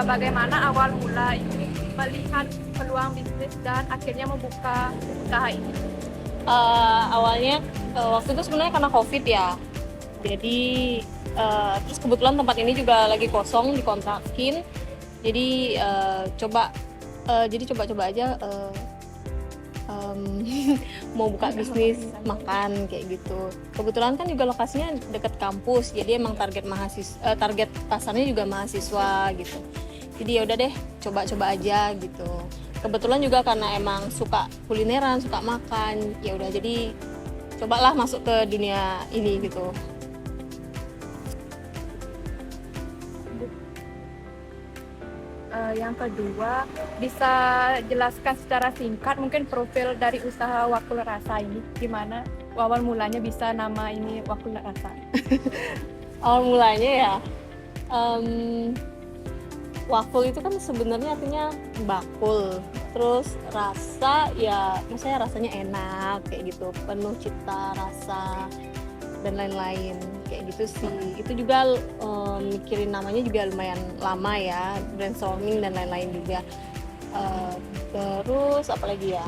bagaimana awal mula ini melihat peluang bisnis dan akhirnya membuka usaha ini? Awalnya waktu itu sebenarnya karena COVID ya. Jadi terus kebetulan tempat ini juga lagi kosong dikontrakin. Jadi coba-coba aja mau buka bisnis makan kayak gitu. Kebetulan kan juga lokasinya dekat kampus. Jadi emang target pasarnya juga mahasiswa gitu. Jadi ya udah deh, coba-coba aja gitu. Kebetulan juga karena emang suka kulineran, suka makan, ya udah jadi cobalah masuk ke dunia ini gitu. Yang kedua, bisa jelaskan secara singkat mungkin profil dari usaha Wakul Rasa ini, gimana awal mulanya bisa nama ini Wakul Rasa? Awal mulanya ya, wakul itu kan sebenarnya artinya bakul. Terus rasa ya, maksudnya rasanya enak kayak gitu, penuh cita rasa dan lain-lain kayak gitu sih. Itu juga mikirin namanya juga lumayan lama ya, brainstorming dan lain-lain juga. Terus apalagi ya,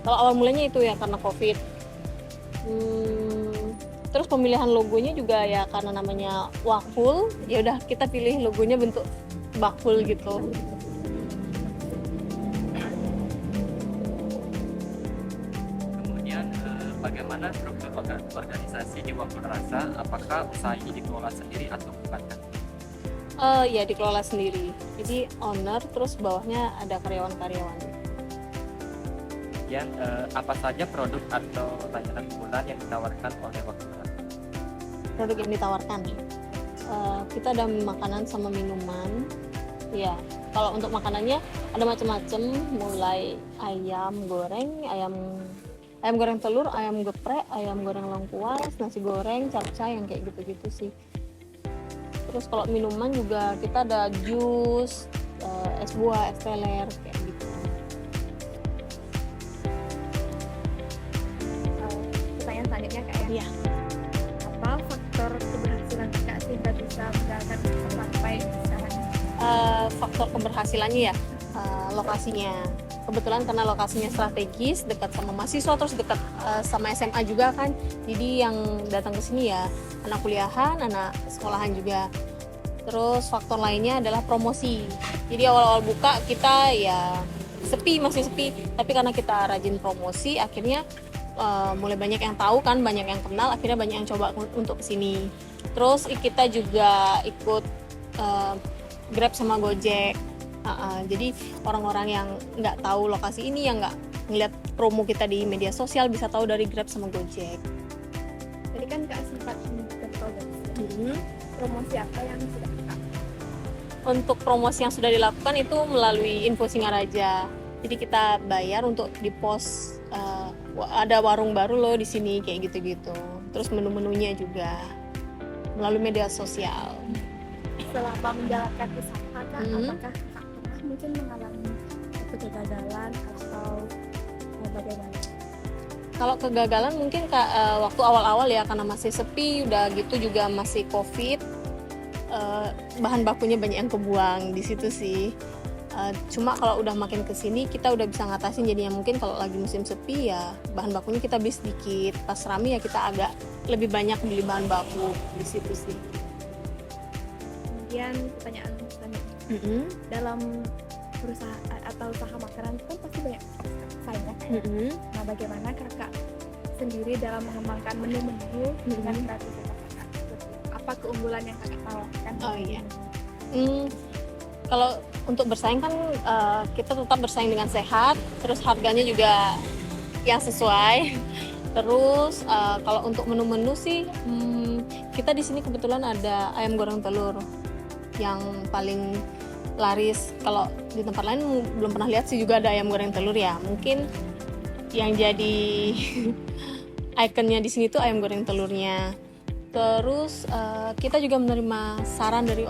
kalau awal mulanya itu ya karena COVID. Terus pemilihan logonya juga ya karena namanya wakul, ya udah kita pilih logonya bentuk bakul gitu. Kemudian bagaimana struktur organisasi di Wakul Rasa? Apakah usaha ini dikelola sendiri atau bukan? Ya dikelola sendiri. Jadi owner, terus bawahnya ada karyawan-karyawan. Kemudian apa saja produk atau layanan unggulan yang ditawarkan oleh Wakul Rasa? Produk yang ditawarkan, kita ada makanan sama minuman. Ya, kalau untuk makanannya ada macam-macam, mulai ayam goreng, ayam goreng telur, ayam geprek, ayam goreng lengkuas, nasi goreng, capcay yang kayak gitu-gitu sih. Terus kalau minuman juga kita ada jus, es buah, es teler kayak gitu. Pertanyaan selanjutnya Kak ya. Iya. Apa faktor keberhasilan Kak sehingga bisa menjalankan sampai sekarang? Faktor keberhasilannya ya, lokasinya. Kebetulan karena lokasinya strategis, dekat sama mahasiswa, terus dekat sama SMA juga kan. Jadi yang datang ke sini ya anak kuliahan, anak sekolahan juga. Terus faktor lainnya adalah promosi. Jadi awal-awal buka kita ya masih sepi. Tapi karena kita rajin promosi, akhirnya mulai banyak yang tahu kan, banyak yang kenal, akhirnya banyak yang coba untuk kesini. Terus kita juga ikut Grab sama Gojek. Jadi orang-orang yang nggak tahu lokasi ini, yang nggak ngeliat promo kita di media sosial, bisa tahu dari Grab sama Gojek. Jadi kan Kak sempat promosi apa yang sudah Kak? Untuk promosi yang sudah dilakukan itu melalui Info Singaraja. Jadi kita bayar untuk di post, ada warung baru loh di sini kayak gitu-gitu. Terus menu-menunya juga melalui media sosial. Selama menjalankan usaha Kak, apakah Kak pernah mungkin mengalami kegagalan atau bagaimana? Kalau kegagalan mungkin waktu awal-awal ya, karena masih sepi, udah gitu juga masih COVID, bahan bakunya banyak yang kebuang di situ sih. Cuma kalau udah makin kesini kita udah bisa ngatasin, jadinya mungkin kalau lagi musim sepi ya bahan bakunya kita beli sedikit, pas rame ya kita agak lebih banyak beli bahan baku di situ sih. Kemudian pertanyaan selanjutnya, dalam perusahaan atau usaha makanan itu kan pasti banyak saingnya Kak. Nah bagaimana Kakak sendiri dalam mengembangkan menu-menu dengan kreativitas Kakak? Apa keunggulan yang Kakak tawarkan? Oh iya. Kalau untuk bersaing kan kita tetap bersaing dengan sehat, terus harganya juga yang sesuai. Terus kalau untuk menu-menu sih, kita di sini kebetulan ada ayam goreng telur yang paling laris. Kalau di tempat lain belum pernah lihat sih juga ada ayam goreng telur ya. Mungkin yang jadi ikonnya di sini tuh ayam goreng telurnya. Terus kita juga menerima saran dari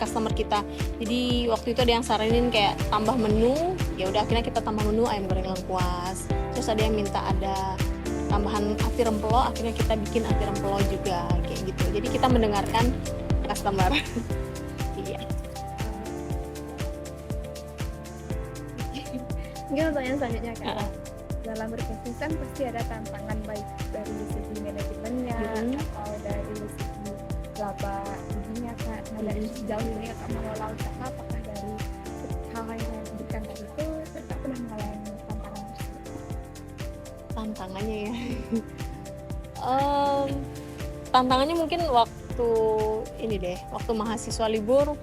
customer kita. Jadi waktu itu ada yang saranin kayak tambah menu, ya udah akhirnya kita tambah menu ayam goreng lengkuas. Terus ada yang minta ada tambahan ati rempelo, akhirnya kita bikin ati rempelo juga kayak gitu. Jadi kita mendengarkan customer. Iya. Mungkin pertanyaan selanjutnya kan, dalam berbisnis kan pasti ada tantangan baik dari segi manajemennya atau dari segi laba ruginya kan. Nah dari sejauh ini kakak mengelola usaha, apakah dari hal-hal yang saya sebutkan tadi itu kakak pernah mengalami tantangan tersebut? Tantangannya ya. Tantangannya mungkin waktu ini deh, waktu mahasiswa libur,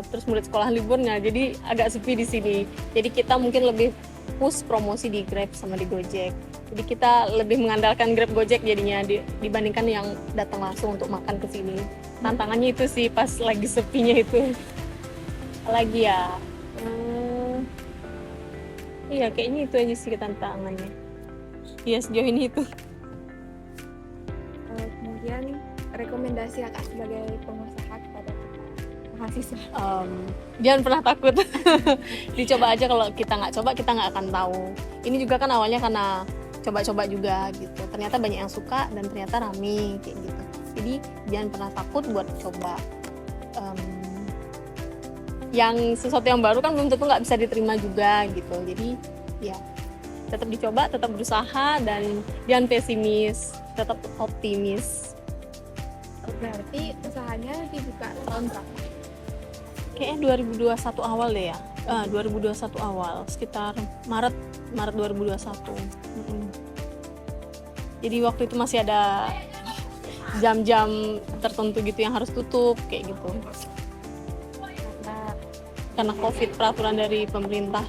terus murid sekolah liburnya, jadi agak sepi di sini. Jadi kita mungkin lebih push promosi di Grab sama di Gojek. Jadi kita lebih mengandalkan Grab Gojek jadinya dibandingkan yang datang langsung untuk makan ke sini. Tantangannya itu sih pas lagi sepinya itu. Lagi ya. Iya kayaknya itu aja sih tantangannya. Iya sejauh ini itu. Kemudian rekomendasi kakak sebagai pengusaha kepada kita mahasiswa. Jangan pernah takut. Dicoba aja, kalau kita nggak coba kita nggak akan tahu. Ini juga kan awalnya karena coba-coba juga gitu, ternyata banyak yang suka dan ternyata rame kayak gitu. Jadi jangan pernah takut buat coba. Yang sesuatu yang baru kan belum tentu nggak bisa diterima juga gitu. Jadi ya tetap dicoba, tetap berusaha, dan jangan pesimis, tetap optimis. Berarti usahanya dibuka tahun berapa? Kayaknya 2021 awal deh ya. 2021 awal, sekitar Maret 2021. Jadi waktu itu masih ada jam-jam tertentu gitu yang harus tutup kayak gitu. Karena COVID, peraturan dari pemerintah.